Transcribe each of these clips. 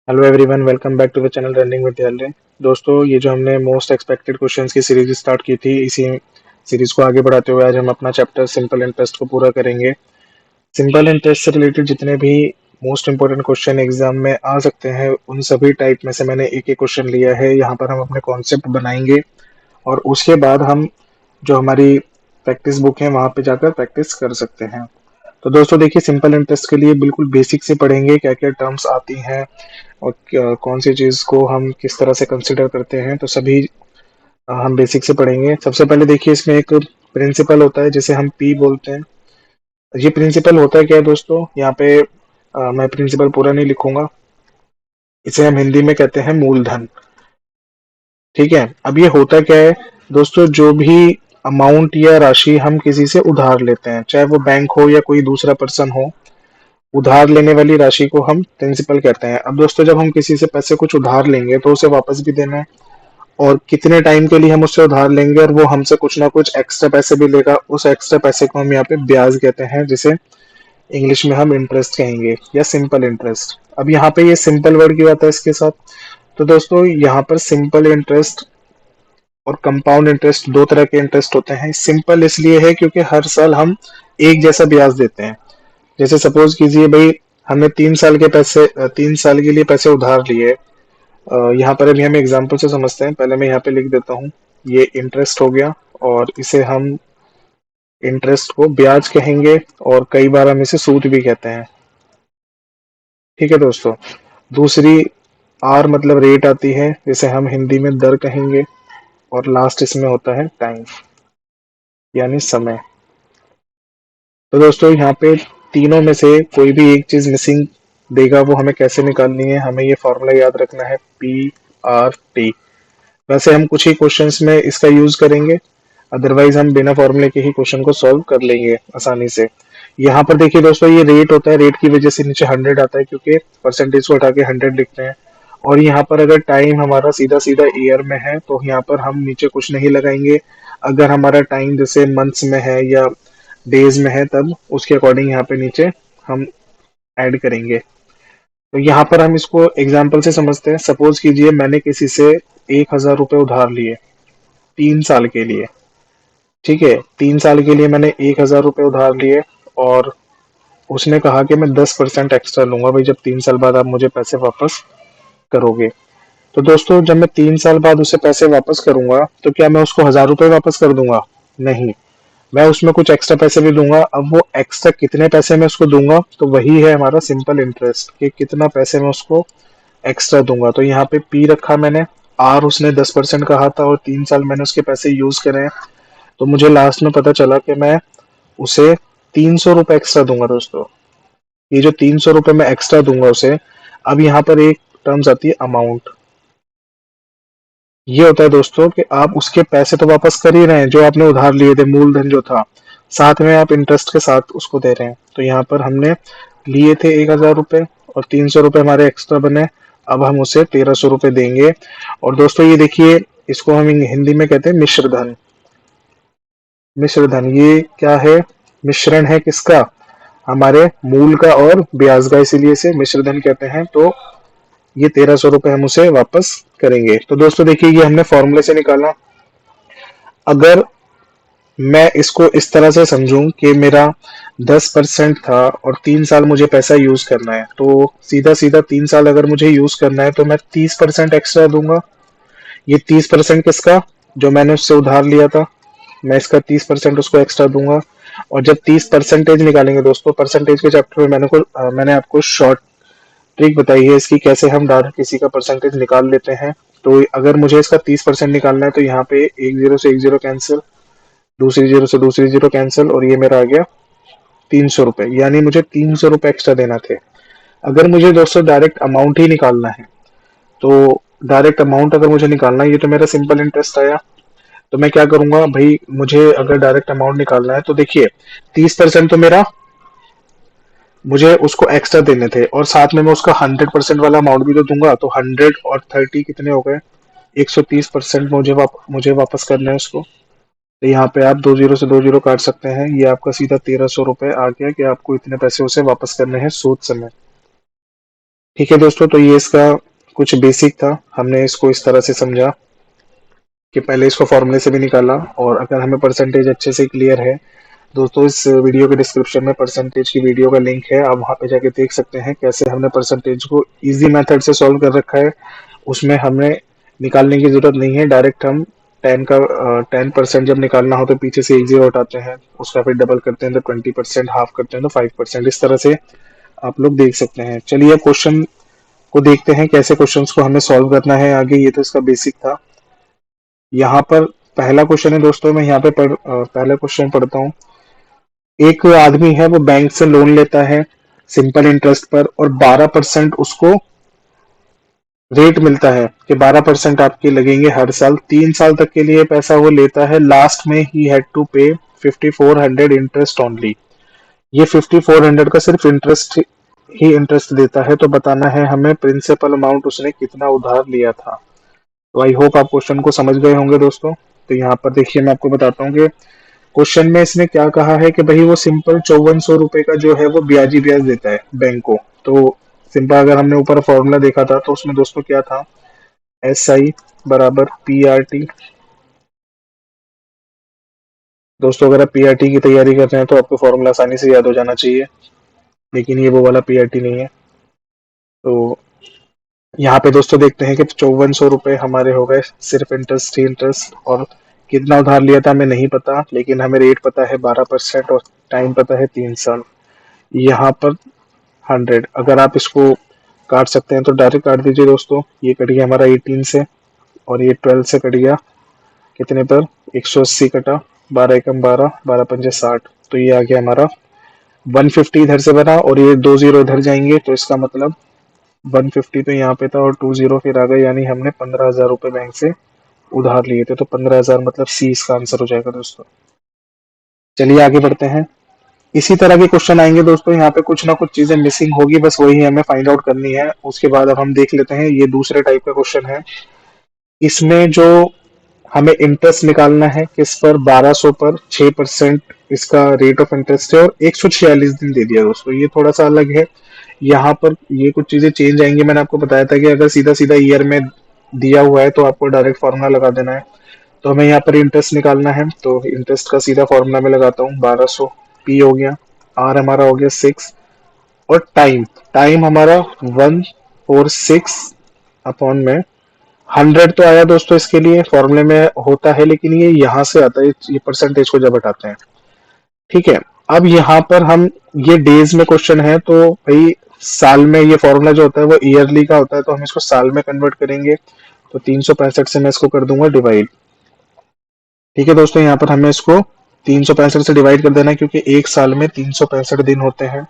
Hello everyone, welcome back to the channel running Vidyalaya. दोस्तों, ये जो हमने मोस्ट एक्सपेक्टेड क्वेश्चंस की सीरीज स्टार्ट की थी, इसी सीरीज को आगे बढ़ाते हुए आज हम अपना चैप्टर सिंपल इंटरेस्ट को पूरा करेंगे। सिंपल इंटरेस्ट से रिलेटेड जितने भी मोस्ट इंपोर्टेंट क्वेश्चन एग्जाम में आ सकते हैं, उन सभी टाइप में से मैंने एक एक क्वेश्चन लिया है। यहाँ पर हम अपने कॉन्सेप्ट बनाएंगे और उसके बाद हम जो हमारी प्रैक्टिस बुक है वहाँ पे जाकर प्रैक्टिस कर सकते हैं। तो दोस्तों देखिए, सिंपल इंटरेस्ट के लिए बिल्कुल बेसिक से पढ़ेंगे, क्या क्या टर्म्स आती हैं और कौन सी चीज को हम किस तरह से कंसिडर करते हैं, तो सभी हम बेसिक से पढ़ेंगे। सबसे पहले देखिए, इसमें एक प्रिंसिपल होता है जिसे हम पी बोलते हैं। ये प्रिंसिपल होता है क्या है दोस्तों, यहाँ पे मैं प्रिंसिपल पूरा नहीं लिखूंगा, इसे हम हिंदी में कहते हैं मूलधन। ठीक है, अब ये होता क्या है दोस्तों, जो भी अमाउंट या राशि हम किसी से उधार लेते हैं, चाहे वो बैंक हो या कोई दूसरा पर्सन हो, उधार लेने वाली राशि को हम प्रिंसिपल कहते हैं। अब दोस्तों, जब हम किसी से पैसे कुछ उधार लेंगे तो उसे वापस भी देना है, और कितने टाइम के लिए हम उससे उधार लेंगे और वो हमसे कुछ ना कुछ एक्स्ट्रा पैसे भी लेगा, उस एक्स्ट्रा पैसे को हम यहाँ पे ब्याज कहते हैं, जिसे इंग्लिश में हम इंटरेस्ट कहेंगे या सिंपल इंटरेस्ट। अब यहाँ पे ये सिंपल वर्ड क्यों आता है इसके साथ, तो दोस्तों यहाँ पर सिंपल इंटरेस्ट और कंपाउंड इंटरेस्ट, दो तरह के इंटरेस्ट होते हैं। सिंपल इसलिए है क्योंकि हर साल हम एक जैसा ब्याज देते हैं। जैसे सपोज कीजिए भाई, हमने 3 साल के पैसे 3 साल के लिए पैसे उधार लिए। यहाँ पर अभी हम एग्जाम्पल से समझते हैं, पहले मैं यहाँ पे लिख देता हूँ। ये इंटरेस्ट हो गया और इसे हम इंटरेस्ट को ब्याज कहेंगे, और कई बार हम इसे सूद भी कहते हैं। ठीक है दोस्तों, दूसरी आर मतलब रेट आती है, जिसे हम हिंदी में दर कहेंगे, और लास्ट इसमें होता है टाइम यानी समय। तो दोस्तों यहाँ पे तीनों में से कोई भी एक चीज मिसिंग देगा, वो हमें कैसे निकालनी है, हमें ये फॉर्मूला याद रखना है, PRT। वैसे हम कुछ ही क्वेश्चंस में इसका यूज करेंगे, अदरवाइज हम बिना फॉर्मूले के ही क्वेश्चन को सॉल्व कर लेंगे आसानी से। यहाँ पर देखिए दोस्तों, ये रेट होता है, रेट की वजह से नीचे 100 आता है क्योंकि परसेंटेज को हटा के 100 लिखते हैं। और यहाँ पर अगर टाइम हमारा सीधा सीधा ईयर में है तो यहाँ पर हम नीचे कुछ नहीं लगाएंगे। अगर हमारा टाइम जैसे मंथ्स में है या डेज में है, तब उसके अकॉर्डिंग यहाँ पे नीचे हम ऐड करेंगे। तो यहाँ पर हम इसको एग्जाम्पल से समझते हैं। सपोज कीजिए मैंने किसी से 1,000 रुपये उधार लिए 3 साल के लिए। ठीक है, 3 साल के लिए मैंने 1,000 रुपये उधार लिए, और उसने कहा कि मैं 10% एक्स्ट्रा लूंगा भाई, जब 3 साल बाद आप मुझे पैसे वापस करोगे। तो दोस्तों, जब मैं 3 साल बाद उसे पैसे वापस करूंगा, तो क्या मैं उसको 1,000 रुपये वापस कर दूंगा? नहीं, मैं उसमें कुछ एक्स्ट्रा पैसे भी दूंगा। अब वो एक्स्ट्रा कितने पैसे मैं उसको दूंगा, तो वही है हमारा सिंपल इंटरेस्ट, कि कितना पैसे मैं उसको एक्स्ट्रा दूंगा। तो यहाँ पे पी रखा मैंने, आर उसने 10% कहा था और 3 साल मैंने उसके पैसे यूज करे हैं, तो मुझे लास्ट में पता चला कि मैं उसे 300 रुपये एक्स्ट्रा दूंगा दोस्तों। ये जो 300 रुपये मैं एक्स्ट्रा दूंगा उसे, अब यहाँ पर एक टर्म्स आती है अमाउंट। ये होता है दोस्तों कि आप उसके पैसे तो वापस कर ही रहे हैं जो आपने उधार लिए थे, मूलधन जो था, साथ में आप इंटरेस्ट के साथ उसको दे रहे हैं। तो यहाँ पर हमने लिए थे 1,000 रुपये और 300 रुपये हमारे एक्स्ट्रा बने। अब हम उसे 1,300 रुपये देंगे। और दोस्तों ये देखिए, इसको हम हिंदी में कहते हैं मिश्र धन। मिश्र धन ये क्या है? मिश्रण है किसका? हमारे मूल का और ब्याज का, इसीलिए इसे मिश्र धन कहते हैं। तो ये 1,300 रुपये हम उसे वापस करेंगे। तो दोस्तों देखिए, ये हमने फॉर्मूले से निकाला। अगर मैं इसको इस तरह से समझूं कि मेरा 10% था और 3 साल मुझे पैसा यूज करना है, तो सीधा सीधा 3 साल अगर मुझे यूज करना है तो मैं 30% एक्स्ट्रा दूंगा। ये 30% किसका? जो मैंने उससे उधार लिया था, मैं इसका 30% उसको एक्स्ट्रा दूंगा। और जब 30% निकालेंगे दोस्तों, परसेंटेज के चैप्टर में मैंने आपको शॉर्ट ट्रिक बताई है इसकी, कैसे हम डायरेक्ट किसी का परसेंटेज निकाल लेते हैं। तो अगर मुझे इसका 30% निकालना है, तो यहाँ पे एक जीरो से एक जीरो कैंसिल, दूसरी जीरो से दूसरी जीरो कैंसिल, और ये मेरा आ गया 300 रुपये, यानी मुझे 300 रुपये एक्स्ट्रा देना थे। अगर मुझे दोस्तों डायरेक्ट अमाउंट ही निकालना है, तो डायरेक्ट अमाउंट अगर मुझे निकालना है, ये तो मेरा सिंपल इंटरेस्ट आया। तो मैं क्या करूंगा भाई, मुझे अगर डायरेक्ट अमाउंट निकालना है तो देखिए, 30% तो मेरा मुझे उसको एक्स्ट्रा देने थे, और साथ में मैं उसका 100% वाला अमाउंट भी तो दूंगा। तो 100 और 30 कितने हो गए? 130% मुझे वापस करना है उसको। तो यहाँ पे आप दो जीरो से दो जीरो काट सकते हैं, ये आपका सीधा 1,300 रुपये आ गया कि आपको इतने पैसे उसे वापस करने हैं सूद समेत। ठीक है दोस्तों, तो ये इसका कुछ बेसिक था। हमने इसको इस तरह से समझा कि पहले इसको फॉर्मूले से भी निकाला, और अगर हमें परसेंटेज अच्छे से क्लियर है दोस्तों, इस वीडियो के डिस्क्रिप्शन में परसेंटेज की वीडियो का लिंक है, आप वहां पे जाके देख सकते हैं कैसे हमने परसेंटेज को इजी मेथड से सॉल्व कर रखा है। उसमें हमें निकालने की जरूरत नहीं है, डायरेक्ट हम 10% जब निकालना हो तो पीछे से एक जीरो हटाते हैं, उसका फिर डबल करते हैं तो 20%, हाफ करते हैं तो 5%, इस तरह से आप लोग देख सकते हैं। चलिए अब क्वेश्चन को देखते हैं कैसे क्वेश्चंस को हमें सॉल्व करना है आगे। ये तो इसका बेसिक था। यहाँ पर पहला क्वेश्चन है दोस्तों, मैं यहाँ पे पहला क्वेश्चन पढ़ता हूँ। एक आदमी है, वो बैंक से लोन लेता है सिंपल इंटरेस्ट पर, और 12% उसको रेट मिलता है कि 12% आपके लगेंगे हर साल। 3 साल तक के लिए पैसा वो लेता है। लास्ट में ही हैड टू पे 5400 इंटरेस्ट ओनली। ये 5400 का सिर्फ इंटरेस्ट ही इंटरेस्ट देता है। तो बताना है हमें प्रिंसिपल अमाउंट उसने कितना उधार लिया था। तो आई होप आप क्वेश्चन को समझ गए होंगे दोस्तों। तो यहाँ पर देखिए, मैं आपको बताता हूँ कि क्वेश्चन में इसने क्या कहा है कि भाई वो सिंपल 5400 रुपए का जो है वो ब्याजी ब्याज देता है बैंक को। तो सिंपल अगर हमने ऊपर फॉर्मूला देखा था तो उसमें दोस्तों क्या था, SI बराबर PRT। दोस्तों अगर आप PRT की तैयारी कर रहे हैं तो आपको फॉर्मूला आसानी से याद हो जाना चाहिए, लेकिन ये वो वाला PRT नहीं है। तो यहाँ पे दोस्तों देखते हैं कि 5400 रुपए हमारे हो गए सिर्फ इंटरेस्ट ही इंटरेस्ट, और कितना उधार लिया था हमें नहीं पता, लेकिन हमें रेट पता है 12% और टाइम पता है 3 साल। यहाँ पर 100, अगर आप इसको काट सकते हैं तो डायरेक्ट काट दीजिए दोस्तों। ये कट गया हमारा 18 से, और ये 12 से कट गया कितने पर, 180 कटा, 12 एकम 12, 12 पंजे 60, तो ये आ गया हमारा 150 इधर से बना, और ये 2 जीरो इधर जाएंगे तो इसका मतलब 150 तो यहाँ पे था और 2 जीरो फिर आ गए, यानी हमने 15,000 रुपए बैंक से उधार लिए थे। तो 15,000 मतलब C इसका आंसर हो जाएगा दोस्तों। चलिए आगे बढ़ते हैं। इसी तरह के क्वेश्चन आएंगे दोस्तों, यहाँ पे कुछ ना कुछ चीजें मिसिंग होगी, बस वही हमें फाइंड आउट करनी है। उसके बाद अब हम देख लेते हैं, ये दूसरे टाइप का क्वेश्चन है। इसमें जो हमें इंटरेस्ट निकालना है किस पर, 1200 पर 6% इसका रेट ऑफ इंटरेस्ट है, और 146 दिन दे दिया दोस्तों। ये थोड़ा सा अलग है। यहाँ पर ये कुछ चीजें चेंज आएंगी। मैंने आपको बताया था कि अगर सीधा सीधा ईयर में दिया हुआ है तो आपको डायरेक्ट फॉर्मूला लगा देना है। तो हमें यहाँ पर इंटरेस्ट निकालना है, तो इंटरेस्ट का सीधा फॉर्मूला में लगाता हूँ, 1200 P हो गया, R हमारा हो गया 6, और टाइम टाइम हमारा 146 अपॉन में 100 तो आया दोस्तों। इसके लिए फॉर्मूले में होता है, लेकिन ये यहाँ से आता है, ये परसेंटेज को जब हटाते हैं। ठीक है, अब यहाँ पर हम, ये डेज में क्वेश्चन है तो भाई साल में ये फॉर्मूला जो होता है वो ईयरली का होता है, तो हम इसको साल में कन्वर्ट करेंगे। तो 365 से मैं इसको कर दूंगा डिवाइड। ठीक है दोस्तों, यहाँ पर हमें इसको 365 से डिवाइड कर देना है, क्योंकि एक साल में 365 दिन होते हैं।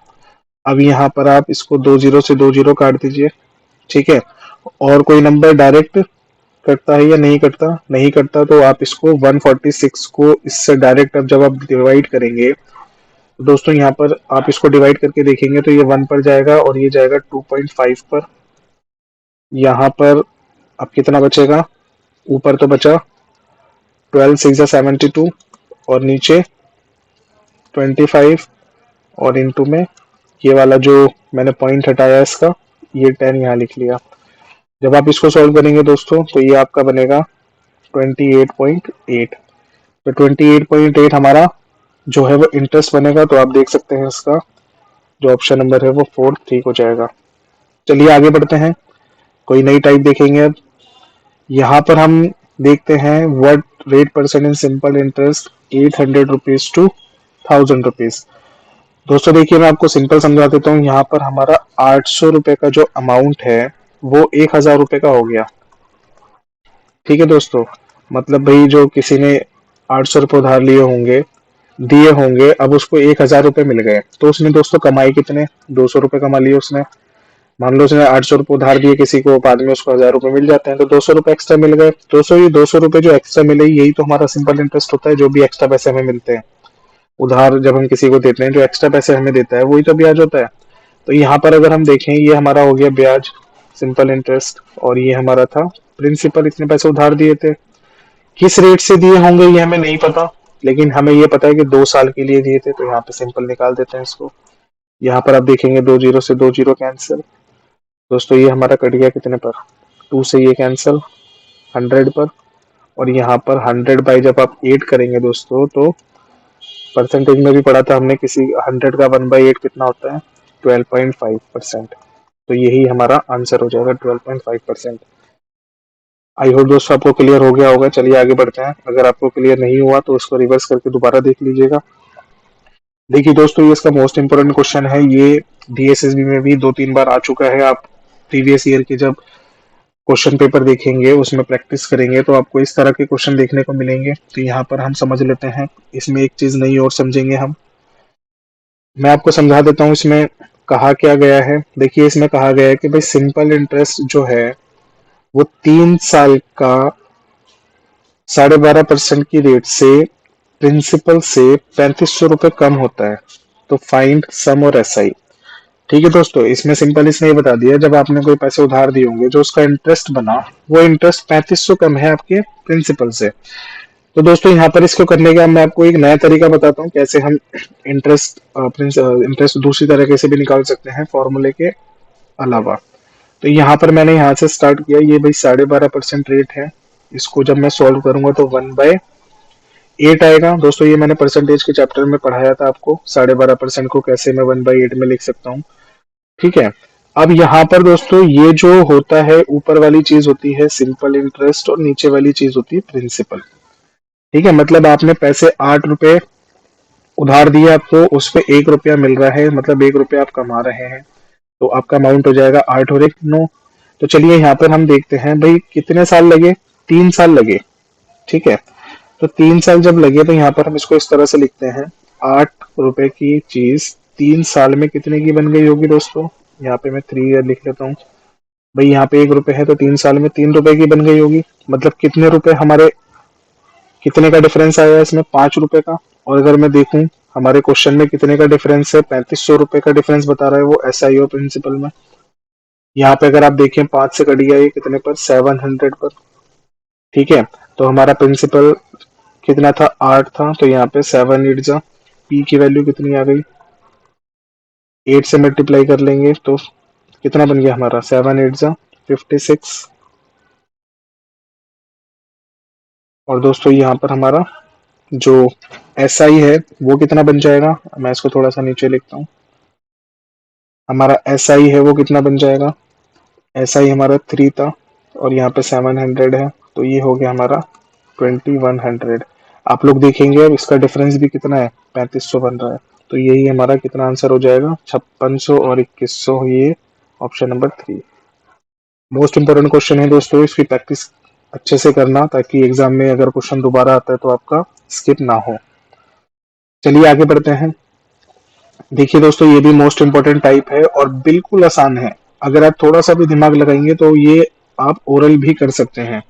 अब यहाँ पर आप इसको 2 जीरो से 2 जीरो काट दीजिए। ठीक है, और कोई नंबर डायरेक्ट कटता है या नहीं कटता, नहीं कटता, तो आप इसको 146 को इससे डायरेक्ट, अब जब आप डिवाइड करेंगे तो दोस्तों यहाँ पर आप इसको डिवाइड करके देखेंगे तो ये 1 पर जाएगा और ये जाएगा 2.5 पर। यहाँ पर अब कितना बचेगा, ऊपर तो बचा 12 6 72, और नीचे 25, और इनटू में ये वाला जो मैंने पॉइंट हटाया इसका, ये 10 यहाँ लिख लिया। जब आप इसको सॉल्व करेंगे दोस्तों तो ये आपका बनेगा 28.8। तो 28.8 हमारा जो है वो इंटरेस्ट बनेगा। तो आप देख सकते हैं इसका जो ऑप्शन नंबर है वो 4 ठीक हो जाएगा। चलिए आगे बढ़ते हैं, कोई नई टाइप देखेंगे। अब यहाँ पर हम देखते हैं, what rate percent in simple interest 800 rupees to 1000 rupees. दोस्तों देखिए, मैं आपको सिंपल समझा देता हूँ। यहाँ पर हमारा 800 रुपए का जो अमाउंट है वो 1000 रुपए का हो गया। ठीक है दोस्तों, मतलब भाई जो किसी ने 800 रुपये उधार लिए होंगे, दिए होंगे, अब उसको 1000 रुपये मिल गए, तो उसने दोस्तों कमाई कितने, 200 रुपये कमा लिए उसने। मान लो उसने 800 रुपये उधार दिए किसी को, बाद में उसको 1000 रुपये मिल जाते हैं, तो 200 रुपये एक्स्ट्रा मिल गए। दोस्तों ये 200 रुपये जो एक्स्ट्रा मिले, यही तो हमारा सिंपल इंटरेस्ट होता है। जो भी एक्स्ट्रा पैसे हमें मिलते हैं उधार जब हम किसी को देते हैं, जो एक्स्ट्रा पैसे हमें देता है वही तो ब्याज होता है। तो यहाँ पर अगर हम देखें, ये हमारा हो गया ब्याज, सिंपल इंटरेस्ट, और ये हमारा था प्रिंसिपल, इतने पैसे उधार दिए थे। किस रेट से दिए होंगे ये हमें नहीं पता, लेकिन हमें ये पता है कि 2 साल के लिए दिए थे। तो यहाँ पे सिंपल निकाल देते हैं इसको। यहाँ पर आप देखेंगे 2 जीरो से 2 जीरो कैंसिल, दोस्तों ये हमारा कट गया कितने पर, 2 से ये कैंसिल, 100 पर, और यहाँ पर 100 बाई जब आप 8 करेंगे दोस्तों तो परसेंटेज में भी पढ़ा था हमने किसी 100 का 1/8 कितना होता है, 12.5%। तो यही हमारा आंसर हो जाएगा 12.5%। आई होप दोस्तों आपको क्लियर हो गया होगा। चलिए आगे बढ़ते हैं। अगर आपको क्लियर नहीं हुआ तो उसको रिवर्स करके दोबारा देख लीजिएगा। देखिए दोस्तों ये इसका मोस्ट इंपोर्टेंट क्वेश्चन है। ये डीएसएसबी में भी 2-3 बार आ चुका है। आप प्रीवियस ईयर के जब क्वेश्चन पेपर देखेंगे उसमें प्रैक्टिस करेंगे तो आपको इस तरह के क्वेश्चन देखने को मिलेंगे। तो यहाँ पर हम समझ लेते हैं, इसमें एक चीज नई और समझेंगे हम। मैं आपको समझा देता हूँ इसमें कहा क्या गया है। देखिए इसमें कहा गया है कि भाई सिंपल इंटरेस्ट जो है वो 3 साल का 12.5% की रेट से प्रिंसिपल से 3500 रुपये कम होता है। तो फाइंड सम और एसआई। ठीक है दोस्तों, इसमें सिंपल इसने ये बता दिया जब आपने कोई पैसे उधार दिए होंगे जो उसका इंटरेस्ट बना वो इंटरेस्ट 3500 कम है आपके प्रिंसिपल से। तो दोस्तों यहाँ पर इसको करने का मैं आपको एक नया तरीका बताता हूँ कैसे हम इंटरेस्ट दूसरी तरीके से भी निकाल सकते हैं फॉर्मूले के अलावा। तो यहाँ पर मैंने यहाँ से स्टार्ट किया, ये भाई 12.5% रेट है। इसको जब मैं सॉल्व करूंगा तो 1/8 आएगा। दोस्तों ये मैंने परसेंटेज के चैप्टर में पढ़ाया था आपको, 12.5% को कैसे मैं 1/8 में लिख सकता हूँ। ठीक है। अब यहाँ पर दोस्तों ये जो होता है ऊपर वाली चीज होती है सिंपल इंटरेस्ट और नीचे वाली चीज होती है प्रिंसिपल। ठीक है, मतलब आपने पैसे 8 रुपए उधार दिए, आपको उस पे 1 रुपया मिल रहा है, मतलब 1 रुपया आप कमा रहे हैं। तो आपका अमाउंट हो जाएगा 8 और 1 9। तो चलिए यहाँ पर हम देखते हैं भाई कितने साल लगे, 3 साल लगे। ठीक है, तो 3 साल जब लगे तो यहाँ पर हम इसको इस तरह से लिखते हैं, 8 रुपए की चीज 3 साल में कितने की बन गई होगी दोस्तों। यहाँ पे मैं 3 ईयर लिख लेता हूँ। भाई यहाँ पे 1 रुपए है तो 3 साल में 3 रुपए की बन गई होगी। मतलब कितने रुपए हमारे, कितने का डिफरेंस आया इसमें, 5 रुपए का। और अगर मैं देखूं हमारे क्वेश्चन में कितने का डिफरेंस है, 3500 रुपए का डिफरेंस बता रहा है वो एसआई और प्रिंसिपल में। यहाँ पे अगर आप देखें 5 से कट गया ये कितने पर, 700 पर। ठीक है, तो हमारा प्रिंसिपल कितना था, 8 था। तो यहाँ पे 7 8 जा, पी की वैल्यू कितनी आ गई, 8 से मल्टीप्लाई कर लेंगे तो कितना बन गया हमारा, 7 8 जा 56। और दोस्तों यहाँ पर हमारा जो एस आई है वो कितना बन जाएगा, मैं इसको थोड़ा सा नीचे लिखता हूँ। हमारा एस आई है वो कितना बन जाएगा, एस आई हमारा 3 था और यहाँ पे 700 है। तो ये हो गया हमारा 2100। आप लोग देखेंगे अब इसका डिफरेंस भी कितना है, 3500 बन रहा है। तो यही हमारा कितना आंसर हो जाएगा, 5600 और 2100। ये option number 3 most important question है दोस्तों। इसकी प्रैक्टिस अच्छे से करना ताकि एग्जाम में अगर क्वेश्चन दोबारा आता है तो आपका स्किप ना हो। चलिए आगे बढ़ते हैं। देखिए दोस्तों ये भी मोस्ट इंपोर्टेंट टाइप है और बिल्कुल आसान है। अगर आप थोड़ा सा भी दिमाग लगाएंगे तो ये आप ओरल भी कर सकते हैं।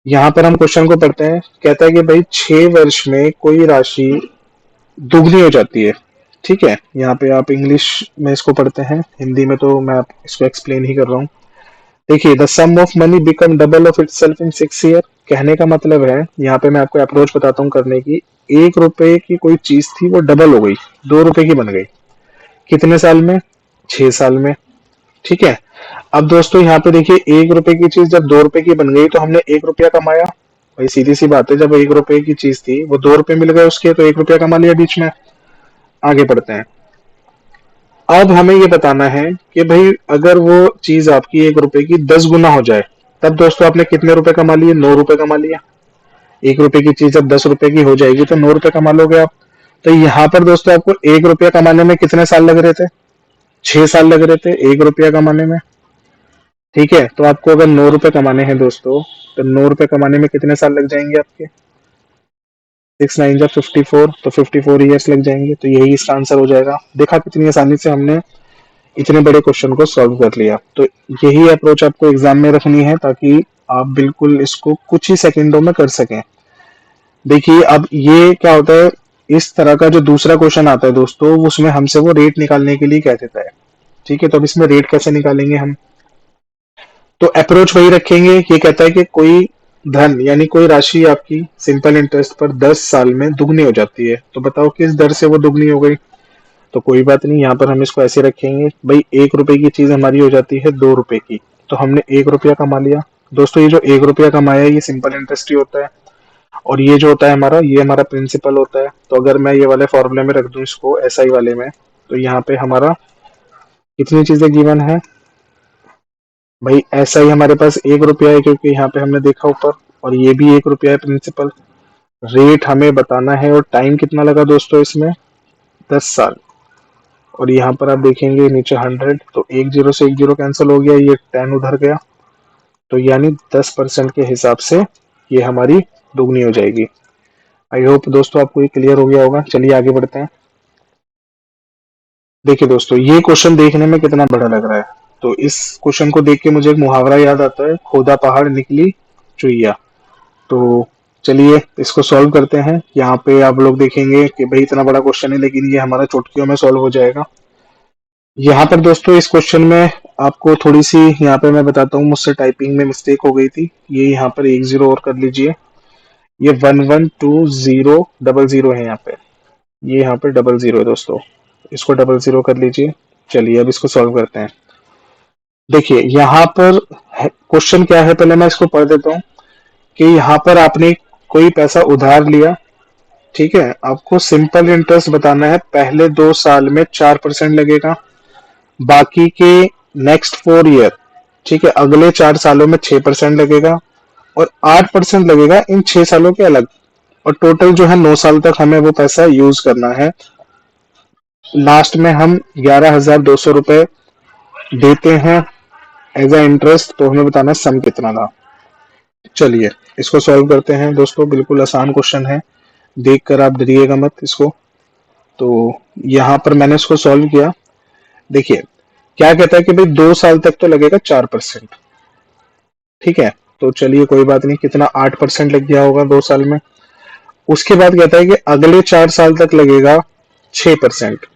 यहाँ पर हम क्वेश्चन को पढ़ते हैं। कहता है कि भाई 6 वर्ष में कोई राशि दुगनी हो जाती है। ठीक है, यहाँ पे आप इंग्लिश में इसको पढ़ते हैं, हिंदी में तो मैं आप इसको एक्सप्लेन ही कर रहा हूँ। देखिए, the sum of money become double of itself in 6 year. कहने का मतलब है, यहाँ पे मैं आपको अप्रोच बताता हूँ करने की। 1 रुपए की कोई चीज थी वो डबल हो गई, 2 रुपए की बन गई। कितने साल में, 6 साल में। ठीक है, अब दोस्तों यहाँ पे देखिए 1 रुपए की चीज जब 2 रुपए की बन गई तो हमने 1 रुपया कमाया। भाई सीधी सी बात है, जब 1 रुपए की चीज थी वो 2 रुपए मिल गए उसके, तो 1 रुपया कमा लिया बीच में। आगे बढ़ते हैं। अब हमें ये बताना है कि भाई अगर वो चीज आपकी 1 रुपए की 10 गुना हो जाए तब दोस्तों आपने कितने रुपए कमा लिए, 9 रुपए कमा लिया। 1 रुपए की चीज जब 10 रुपए की हो जाएगी तो 9 रुपए कमा लोगे आप। तो यहाँ पर दोस्तों आपको 1 रुपया कमाने में कितने साल लग रहे थे, 6 साल लग रहे थे 1 रुपया कमाने में। ठीक है, तो आपको अगर 9 रुपए कमाने हैं दोस्तों तो 9 रुपए कमाने में कितने साल लग जाएंगे आपके, 6 9 जा 54, तो 54 ईयर्स लग जाएंगे। तो यही इसका आंसर हो जाएगा। देखा कितनी आसानी से हमने इतने बड़े क्वेश्चन को सॉल्व कर लिया। तो यही अप्रोच आपको एग्जाम में रखनी है ताकि आप बिल्कुल इसको कुछ ही सेकंडों में कर सकें। देखिए अब ये क्या होता है, इस तरह का जो दूसरा क्वेश्चन आता है दोस्तों उसमें हमसे वो रेट निकालने के लिए कह देता है। ठीक है, तो अब इसमें रेट कैसे निकालेंगे हम, तो अप्रोच वही रखेंगे। ये कहता है कि कोई धन यानी कोई राशि आपकी सिंपल इंटरेस्ट पर 10 साल में दुगनी हो जाती है। तो बताओ किस दर से वो दुगनी हो गई। तो कोई बात नहीं, यहाँ पर हम इसको ऐसे रखेंगे भाई, 1 रुपए की चीज हमारी हो जाती है 2 रुपए की, तो हमने 1 रुपया कमा लिया। दोस्तों ये जो 1 रुपया कमाया ये सिंपल इंटरेस्ट ही होता है, और ये जो होता है हमारा, ये हमारा प्रिंसिपल होता है। तो अगर मैं ये वाले फॉर्मूले में रख दूं इसको एसआई वाले में, तो यहाँ पे हमारा कितनी चीजें गिवन है भाई, एसआई हमारे पास 1 रुपया है क्योंकि यहाँ पे हमने देखा ऊपर, और ये भी 1 रुपया है प्रिंसिपल। रेट हमें बताना है, और टाइम कितना लगा दोस्तों इसमें, 10 साल। और यहाँ पर आप देखेंगे नीचे 100, तो एक जीरो से एक जीरो कैंसिल हो गया, ये 10 उधर गया, तो यानी 10% के हिसाब से ये हमारी दोगुनी हो जाएगी। आई होप दोस्तों आपको ये क्लियर हो गया होगा। चलिए आगे बढ़ते हैं। देखिए दोस्तों, ये क्वेश्चन देखने में कितना बड़ा लग रहा है, तो इस क्वेश्चन को देख के मुझे एक मुहावरा याद आता है, खोदा पहाड़ निकली चुईया। तो चलिए इसको सॉल्व करते हैं। यहाँ पे आप लोग देखेंगे कि भाई इतना बड़ा क्वेश्चन है, लेकिन ये हमारा चुटकियों में सॉल्व हो जाएगा। यहाँ पर दोस्तों इस क्वेश्चन में आपको थोड़ी सी, यहाँ पे मैं बताता हूँ, मुझसे टाइपिंग में मिस्टेक हो गई थी। ये यहाँ पर 1 0 और कर लीजिए, ये 112000 है यहाँ पे, ये यहाँ पे 00 है दोस्तों, इसको 00 कर लीजिए। चलिए अब इसको सॉल्व करते हैं। देखिए यहाँ पर क्वेश्चन क्या है, पहले मैं इसको पढ़ देता हूँ कि यहाँ पर आपने कोई पैसा उधार लिया, ठीक है, आपको सिंपल इंटरेस्ट बताना है, पहले 2 साल में 4% लगेगा, बाकी के नेक्स्ट 4 ईयर, ठीक है, अगले 4 सालों में 6% लगेगा, और 8% लगेगा इन 6 सालों के अलग, और टोटल जो है 9 साल तक हमें वो पैसा यूज करना है। लास्ट में हम 11,200 रुपए देते हैं एज अ इंटरेस्ट, तो हमें बताना है सम कितना था। चलिए इसको सॉल्व करते हैं दोस्तों, बिल्कुल आसान क्वेश्चन है, देखकर आप डरिएगा मत इसको। तो यहाँ पर मैंने इसको सॉल्व किया। देखिए क्या कहता है कि भाई 2 साल तक तो लगेगा 4%, ठीक है, तो चलिए कोई बात नहीं, कितना 8% लग गया होगा 2 साल में। उसके बाद कहता है कि अगले 4 साल तक लगेगा 6%।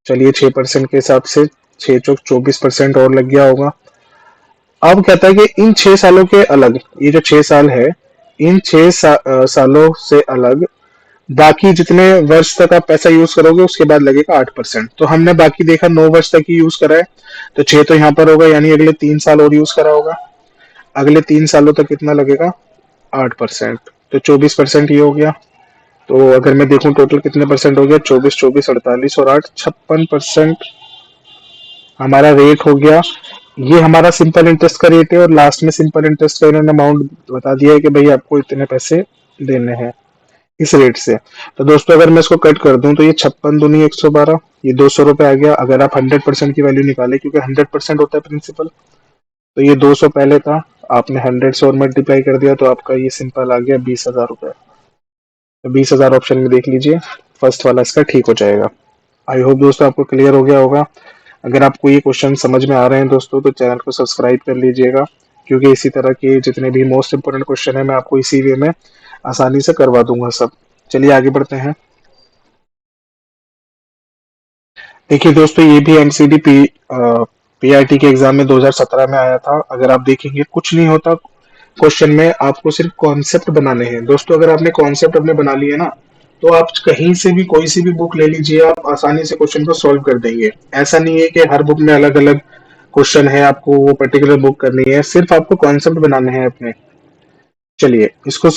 चलिए 6% के हिसाब से 6 चौक 24% और लग गया होगा। अब कहता है कि इन 6 सालों के अलग, ये जो 6 साल है, इन सालों से अलग बाकी जितने वर्ष तक आप पैसा यूज करोगे उसके बाद लगेगा 8%। तो हमने बाकी देखा 9 वर्ष तक ही यूज करा है, तो 6 तो यहाँ पर होगा, यानी अगले 3 साल और यूज करा होगा, अगले 3 सालों तक कितना लगेगा 8%, तो 24% ये हो गया। तो अगर मैं देखूं टोटल कितने परसेंट हो गया, 24 24 48 और 8 56% हमारा रेट हो गया। ये हमारा सिंपल इंटरेस्ट का रेट है, और लास्ट में सिंपल इंटरेस्ट का इन्होंने अमाउंट बता दिया है कि भाई आपको इतने पैसे देने हैं इस रेट से। तो दोस्तों अगर मैं इसको कट कर दूं तो ये 56 दूनी 112, ये 200 रुपए आ गया। अगर आप 100% की वैल्यू निकाले, क्योंकि 100% होता है प्रिंसिपल, तो ये 200 पहले था, आपने 100 से और मल्टीप्लाई कर दिया, तो आपका ये सिंपल आ गया 20,000 रुपए। तो 20,000 ऑप्शन में देख लीजिए, फर्स्ट वाला इसका ठीक हो जाएगा। आई होप दोस्तों आपको क्लियर हो गया होगा। अगर आपको ये क्वेश्चन समझ में आ रहे हैं दोस्तों, तो चैनल को सब्सक्राइब कर लीजिएगा, क्योंकि इसी तरह के जितने भी मोस्ट इंपोर्टेंट क्वेश्चन है मैं आपको इसी वे में आसानी से करवा दूंगा सब। चलिए आगे बढ़ते हैं। देखिए दोस्तों, ये भी एमसीडी पीआरटी के एग्जाम में 2017 में आया था। अगर आप देखेंगे कुछ नहीं होता क्वेश्चन में, आपको सिर्फ कॉन्सेप्ट बनाने हैं दोस्तों। अगर आपने कॉन्सेप्ट अपने बना लिए ना, तो आप कहीं से भी कोई सी भी बुक ले लीजिए, आप आसानी से क्वेश्चन को सॉल्व कर देंगे। ऐसा नहीं है कि हर बुक में अलग अलग क्वेश्चन है, आपको वो पर्टिकुलर बुक करनी है, सिर्फ आपको कॉन्सेप्ट बनाने हैं अपने। चलिए इसको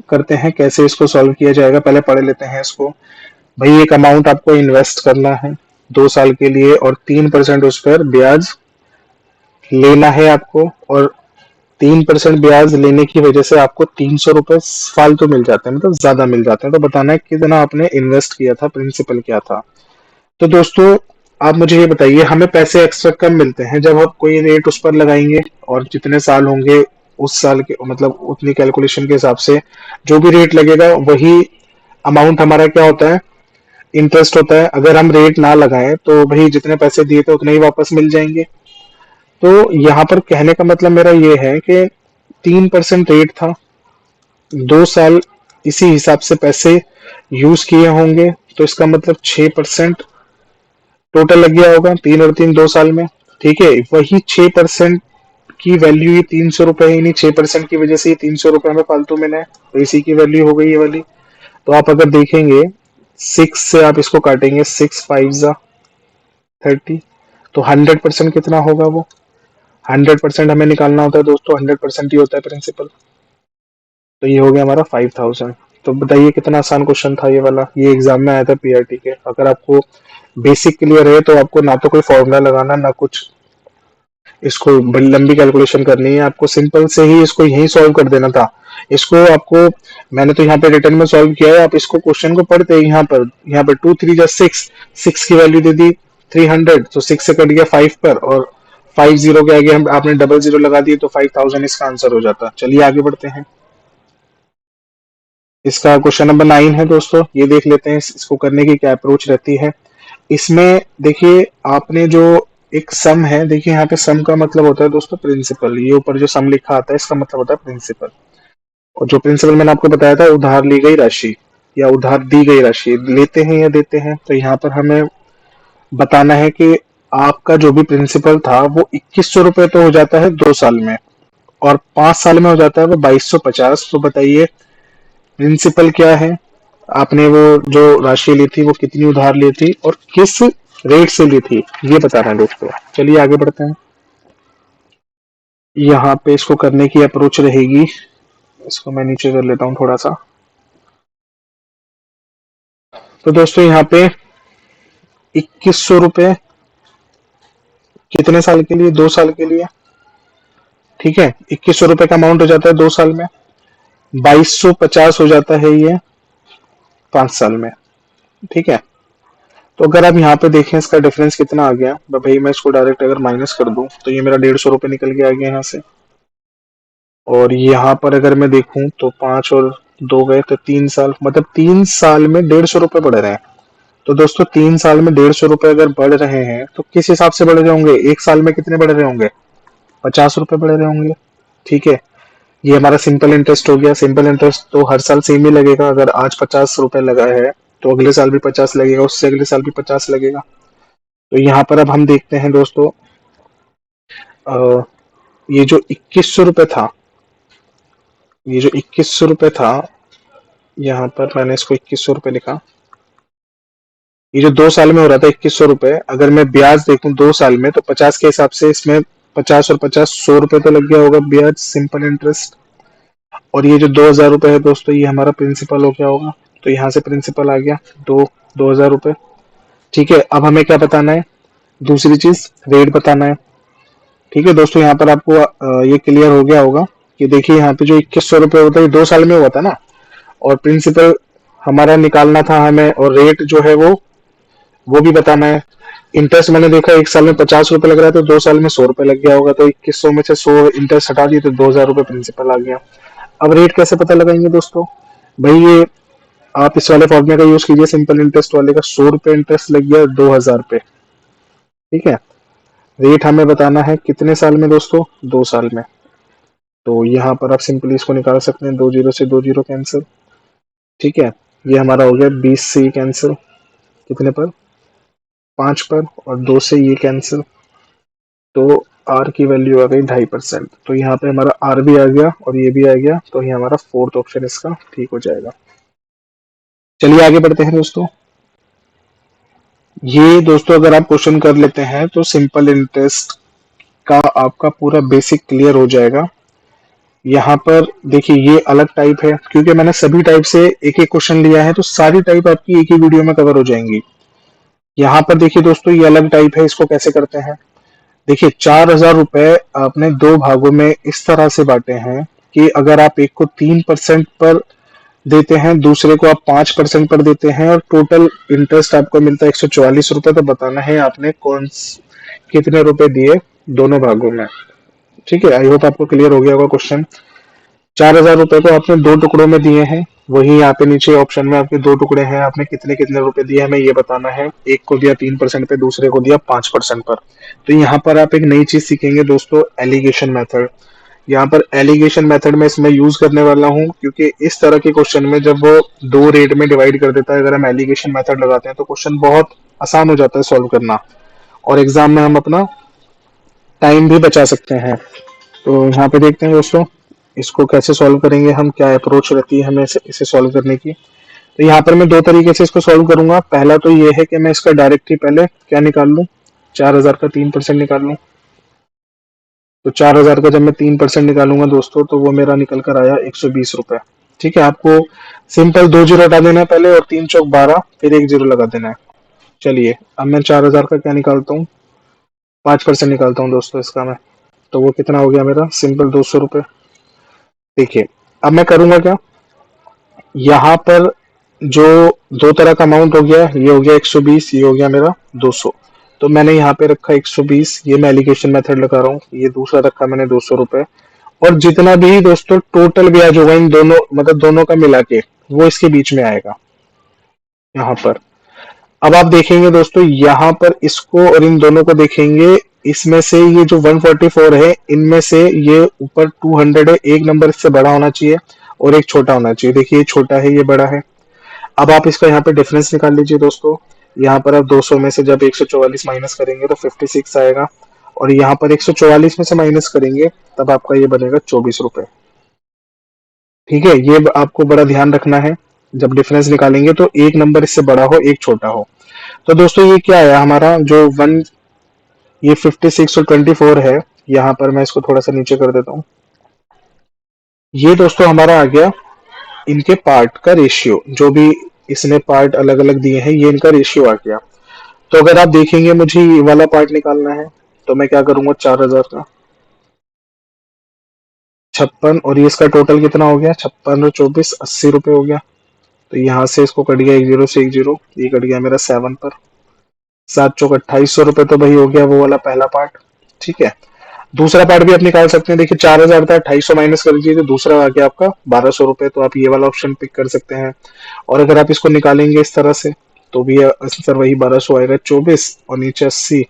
करते हैं। कैसे इसको सॉल्व किया जाएगा पहले पढ़ लेते हैं इसको। भाई एक अमाउंट आपको इन्वेस्ट करना है 2 साल के लिए, और 3% उस पर ब्याज लेना है आपको, और 3% ब्याज लेने की वजह से आपको 300 रुपए फालतू मिल जाते हैं, मतलब ज्यादा मिल जाते हैं। तो बताना है कितना आपने इन्वेस्ट किया था, प्रिंसिपल क्या था। तो दोस्तों आप मुझे ये बताइए, हमें पैसे एक्स्ट्रा कब मिलते हैं, जब आप कोई रेट उस पर लगाएंगे, और जितने साल होंगे उस साल के, मतलब उतनी कैलकुलेशन के हिसाब से जो भी रेट लगेगा वही अमाउंट हमारा क्या होता है, इंटरेस्ट होता है। अगर हम रेट ना लगाएं तो भाई जितने पैसे दिए थे उतने ही वापस मिल जाएंगे। तो यहाँ पर कहने का मतलब मेरा ये है कि 3% रेट था, 2 साल इसी हिसाब से पैसे यूज किए होंगे, तो इसका मतलब 6% टोटल लग गया होगा, 3 और 3 2 साल में, ठीक है। वही 6% की वैल्यू ये 300 रुपए है, इन्हीं 6% की वजह से ये 300 रुपए हमें फालतू मिले हैं, तो इसी की वैल्यू हो गई ये वाली। तो आप अगर देखेंगे 6 से आप इसको काटेंगे, 6 5 जा 30, तो 100% कितना होगा वो? 100% हमें निकालना होता है दोस्तों, 100% ही होता है प्रिंसिपल। तो ये हो गया हमारा 5000। तो बताइए कितना आसान क्वेश्चन था ये वाला, ये एग्जाम में आया था पीआरटी के। अगर आपको बेसिक क्लियर है तो आपको ना तो कोई फॉर्मूला लगाना, ना कुछ इसको बड़ी लंबी कैलकुलेशन करनी है, आपको सिंपल से ही इसको यही सॉल्व कर देना था। इसको आपको मैंने तो यहाँ पे रिटर्न में सॉल्व किया है, आप इसको क्वेश्चन को पढ़ते हैं यहाँ पर 2 3 जा 6, 6 की वैल्यू दे दी 300, तो 6 से कट गया 5 पर, और 50 के आगे हम आपने डबल जीरो लगा दिए, तो 5000 इसका आंसर हो जाता। चलिए आगे बढ़ते हैं। इसका क्वेश्चन नंबर 9 है दोस्तों, ये देख लेते हैं इसको करने की क्या अप्रोच रहती है। इसमें देखिए आपने जो एक सम है, देखिए यहाँ पे सम का मतलब होता है दोस्तों प्रिंसिपल, ये ऊपर जो सम लिखा आता है इसका मतलब होता है प्रिंसिपल। और जो प्रिंसिपल मैंने आपको बताया था, उधार ली गई राशि या उधार दी गई राशि, लेते हैं या देते हैं, तो यहाँ पर हमें बताना है कि आपका जो भी प्रिंसिपल था वो 2100 रुपये तो हो जाता है 2 साल में, और 5 साल में हो जाता है वो 2250। तो बताइए प्रिंसिपल क्या है, आपने वो जो राशि ली थी वो कितनी उधार ली थी और किस रेट से ली थी, ये बताना है दोस्तों। चलिए आगे बढ़ते हैं। यहाँ पे इसको करने की अप्रोच रहेगी, इसको मैं नीचे कर लेता हूँ थोड़ा सा। तो दोस्तों यहाँ पे 2100 रुपये कितने साल के लिए? 2 साल के लिए, ठीक है। 2100 रुपये का अमाउंट हो जाता है 2 साल में, 2250 हो जाता है ये 5 साल में, ठीक है। तो अगर आप यहाँ पे देखें इसका डिफरेंस कितना आ गया भाई, मैं इसको डायरेक्ट अगर माइनस कर दूं तो ये मेरा 150 रुपये निकल के आ गया यहाँ से। और यहाँ पर अगर मैं देखूं तो 5 और 2 गए तो 3 साल, मतलब 3 साल में 150 रुपये बढ़ रहे हैं। तो दोस्तों 3 साल में 150 रुपये अगर बढ़ रहे हैं तो किस हिसाब से बढ़ रहे होंगे? एक साल में कितने बढ़ रहे होंगे? 50 रुपये बढ़ रहे होंगे, ठीक है। ये हमारा सिंपल इंटरेस्ट हो गया। सिंपल इंटरेस्ट तो हर साल सेम ही लगेगा, अगर आज 50 रुपये लगा है तो अगले साल भी 50 लगेगा, उससे अगले साल भी 50 लगेगा। तो यहाँ पर अब हम देखते हैं दोस्तों, ये जो 2100 रुपये था, ये जो 2100 रुपये था, यहाँ पर मैंने इसको 2100 रुपये लिखा। ये जो 2 साल में हो रहा था 2100 रुपये, अगर मैं ब्याज देखूं 2 साल में तो 50 के हिसाब से इसमें 50 और 50 100 रुपये तो लग गया होगा ब्याज, सिंपल इंटरेस्ट। और ये जो 2000 रुपये है दोस्तों, ये हमारा प्रिंसिपल हो गया होगा। तो यहाँ से प्रिंसिपल आ गया 2000 रुपये, ठीक है। अब हमें क्या बताना है? दूसरी चीज रेट बताना है, ठीक है दोस्तों। यहाँ पर आपको ये क्लियर हो गया होगा कि देखिए यहाँ पे जो 2100 रुपये होता है 2 साल में हुआ था ना, और प्रिंसिपल हमारा निकालना था हमें, और रेट जो है वो भी बताना है। इंटरेस्ट मैंने देखा 1 साल में 50 रुपये लग रहा है, तो 2 साल में 100 रुपये लग गया होगा, तो 2100 में से 100 इंटरेस्ट हटा दिए तो 2000 रुपये प्रिंसिपल आ गया। अब रेट कैसे पता लगाएंगे दोस्तों? भाई ये आप इस वाले फॉर्मूले का यूज कीजिए, सिंपल इंटरेस्ट वाले का। 100 रुपये इंटरेस्ट लग गया 2000 पे, ठीक है। रेट हमें बताना है कितने साल में दोस्तों? 2 साल में। तो यहाँ पर आप सिंपली इसको निकाल सकते हैं, 2 जीरो से 2 जीरो कैंसिल, ठीक है। ये हमारा हो गया 20 से ये कैंसिल, कितने पर? 5 पर, और 2 से ये कैंसिल, तो आर की वैल्यू आ गई 2.5%। तो यहाँ पे हमारा आर भी आ गया और ये भी आ गया, तो ये हमारा फोर्थ ऑप्शन इसका ठीक हो जाएगा। चलिए आगे बढ़ते हैं दोस्तों। ये दोस्तों अगर आप क्वेश्चन कर लेते हैं तो सिंपल इंटरेस्ट का आपका पूरा बेसिक क्लियर हो जाएगा। यहाँ पर देखिए ये अलग टाइप है, क्योंकि मैंने सभी टाइप से एक एक क्वेश्चन लिया है, तो सारी टाइप आपकी एक ही वीडियो में कवर हो जाएंगी। यहाँ पर देखिए दोस्तों ये अलग टाइप है, इसको कैसे करते हैं? देखिए 4000 रुपए आपने दो भागों में इस तरह से बांटे हैं कि अगर आप एक को 3% पर देते हैं, दूसरे को आप 5% पर देते हैं, और टोटल इंटरेस्ट आपको मिलता है 144 रुपए, तो बताना है आपने कितने रुपए दिए दोनों भागों में, ठीक है। आई होप आपको क्लियर हो गया होगा क्वेश्चन। 4000 रुपए को आपने दो टुकड़ों में दिए हैं, वही यहाँ पे नीचे ऑप्शन में आपके दो टुकड़े हैं, आपने कितने कितने रुपए दिए हमें ये बताना है। एक को दिया 3% पे, दूसरे को दिया 5% पर। तो यहाँ पर आप एक नई चीज सीखेंगे दोस्तों, एलिगेशन मेथड। यहाँ पर एलिगेशन मेथड में इसमें यूज करने वाला हूँ, क्योंकि इस तरह के क्वेश्चन में जब वो दो रेट में डिवाइड कर देता है, अगर हम एलिगेशन मेथड लगाते हैं तो क्वेश्चन बहुत आसान हो जाता है सॉल्व करना, और एग्जाम में हम अपना टाइम भी बचा सकते हैं। तो यहाँ पे देखते हैं दोस्तों इसको कैसे सॉल्व करेंगे हम, क्या अप्रोच रहती है हमें इसे सॉल्व करने की। तो यहाँ पर मैं दो तरीके से इसको सॉल्व करूंगा। पहला तो ये है कि मैं इसका डायरेक्ट ही पहले क्या निकाल लूं, 4000 का 3% निकाल लूं। तो 4000 का जब मैं 3% निकालूंगा दोस्तों, तो वो मेरा निकल कर आया 120 रुपए। ठीक है, आपको सिंपल दो जीरो हटा देना है पहले, और 3 चौक 12, फिर एक जीरो लगा देना है। चलिए अब मैं 4000 का क्या निकालता हूँ, 5% निकालता हूँ दोस्तों इसका मैं। तो वो कितना हो गया मेरा, सिंपल 200 रुपये। देखिए अब मैं करूंगा क्या, यहाँ पर जो दो तरह का अमाउंट हो गया, ये हो गया 120, ये हो गया मेरा 200। तो मैंने यहाँ पे रखा 120, ये मैं एलिगेशन मेथड लगा रहा हूँ। ये दूसरा रखा मैंने 200 रुपये। और जितना भी दोस्तों टोटल ब्याज होगा इन दोनों, मतलब दोनों का मिला के, वो इसके बीच में आएगा यहाँ पर। अब आप देखेंगे दोस्तों यहाँ पर इसको और इन दोनों को देखेंगे, इसमें से ये जो 144 है, इनमें से ये ऊपर 200 है, एक नंबर इससे बड़ा होना चाहिए और एक छोटा होना चाहिए। देखिए ये छोटा है, ये बड़ा है। अब आप इसका यहाँ पे डिफरेंस निकाल लीजिए दोस्तों। यहाँ पर आप 200 में से जब 144 माइनस करेंगे तो 56 आएगा, और यहाँ पर 144 में से माइनस करेंगे तब आपका ये बनेगा 24 रुपए। ठीक है, ये आपको बड़ा ध्यान रखना है, जब डिफरेंस निकालेंगे तो एक नंबर इससे बड़ा हो, एक छोटा हो। तो दोस्तों ये क्या है हमारा जो वन, ये 56 और 24 है। यहाँ पर मैं इसको थोड़ा सा नीचे कर देता हूँ। ये दोस्तों हमारा आ गया इनके पार्ट का रेशियो, जो भी इसने पार्ट अलग अलग दिए हैं, ये इनका रेशियो आ गया। तो अगर आप देखेंगे मुझे ये वाला पार्ट निकालना है, तो मैं क्या करूंगा, 4000 का 56, और ये इसका टोटल कितना हो गया, 56 और 24, 80 रुपए हो गया। तो यहाँ से इसको कट गया एक जीरो से एक जीरो, ये कट गया मेरा 7 पर। 7 चौक 2800 रुपए, तो भाई हो गया वो वाला पहला पार्ट। ठीक है, दूसरा पार्ट भी आप निकाल सकते हैं। देखिए 4000 था, 2800 माइनस कर दीजिए तो दूसरा आ गया आपका 1200 रुपए। तो आप ये वाला ऑप्शन पिक कर सकते हैं। और अगर आप इसको निकालेंगे इस तरह से, तो भी आंसर वही 1200 आएगा, 24 और नीचे 80।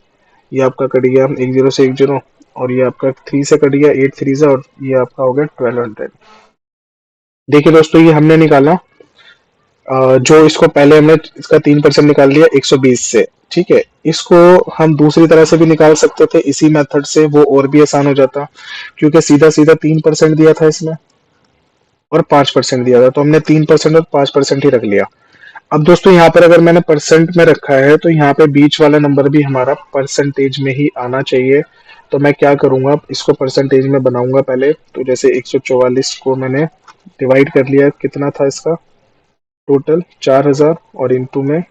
ये आपका कट गया एक जीरो से एक जीरो, और ये आपका 3 से कट गया 8 3 से, और ये आपका हो गया 1200। देखिए दोस्तों ये हमने निकाला, जो इसको पहले हमने इसका 3% निकाल लिया 120 से। ठीक है, इसको हम दूसरी तरह से भी निकाल सकते थे इसी मेथड से, वो और भी आसान हो जाता, क्योंकि सीधा सीधा 3% दिया था इसमें और 5% दिया था, तो हमने 3% और 5% ही रख लिया। अब दोस्तों यहाँ पर अगर मैंने परसेंट में रखा है, तो यहाँ पे बीच वाला नंबर भी हमारा परसेंटेज में ही आना चाहिए। तो मैं क्या करूंगा, इसको परसेंटेज में बनाऊंगा पहले। तो जैसे 144 को मैंने डिवाइड कर लिया, कितना था इसका टोटल 4000, और इंटू में